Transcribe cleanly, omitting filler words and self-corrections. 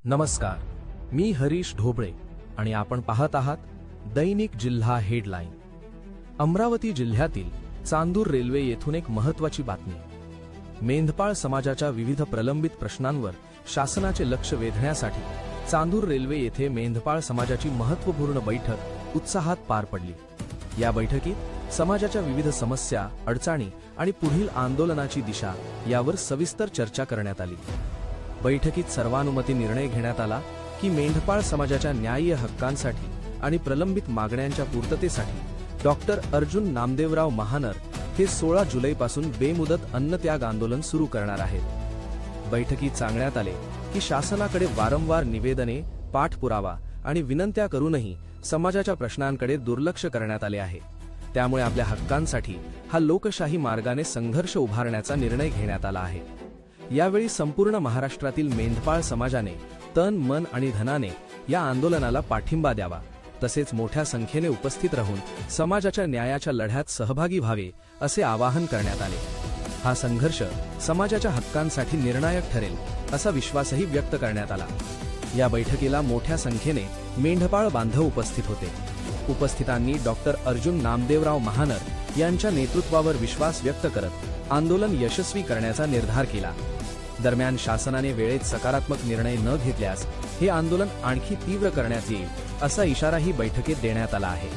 नमस्कार, मी हरीश ढोबळे आणि आपण पाहत आहात दैनिक जिल्हा हेडलाईन। अमरावती जिल्ह्यातील चांदूर रेल्वे येथून एक महत्त्वाची बातमी। मेंढपाळ समाजाच्या विविध प्रलंबित प्रश्नांवर शासनाचे लक्ष वेधण्यासाठी चांदूर रेल्वे येथे मेंढपाळ समाजाची महत्त्वपूर्ण बैठक उत्साहात पार पडली। या बैठकीत समाजाच्या विविध समस्या, अडचणी आणि पुढील आंदोलनाची दिशा यावर सविस्तर चर्चा करण्यात आली। बैठकीत सर्वानुमती निर्णय घेण्यात आला की मेंढपाळ समाजाच्या न्याय्य हक्कांसाठी आणि प्रलंबित मागण्यांच्या पूर्ततेसाठी डॉक्टर अर्जुन नामदेवराव महानर हे 16 जुलैपासून बेमुदत अन्नत्याग आंदोलन सुरू करणार आहेत। बैठकीत सांगण्यात आले की शासनाकडे वारंवार निवेदने, पाठपुरावा आणि विनंत्या करूनही समाजाच्या प्रश्नांकडे दुर्लक्ष करण्यात आले आहे। त्यामुळे आपल्या हक्कांसाठी हा लोकशाही मार्गाने संघर्ष उभारण्याचा निर्णय घेण्यात आला आहे। यावेळी संपूर्ण महाराष्ट्रातील मेंढपाळ समाजाने तन, मन आणि धनाने या आंदोलनाला पाठिंबा द्यावा, तसेच मोठ्या संख्येने उपस्थित राहून समाजाच्या न्यायाच्या लढ्यात सहभागी व्हावे असे आवाहन करण्यात आले। हा संघर्ष समाजाच्या हक्कांसाठी निर्णायक ठरेल असा विश्वासही व्यक्त करण्यात आला। या बैठकीला मोठ्या संख्येने मेंढपाळ बांधव उपस्थित होते। उपस्थितांनी डॉक्टर अर्जुन नामदेवराव महानर यांच्या नेतृत्वावर विश्वास व्यक्त करत आंदोलन यशस्वी करण्याचा निर्धार केला। दरम्यान शासनाने वेळेत सकारात्मक निर्णय न घेतल्यास हे आंदोलन आणखी तीव्र करण्यात येईल असा इशाराही बैठकीत देण्यात आला आहे।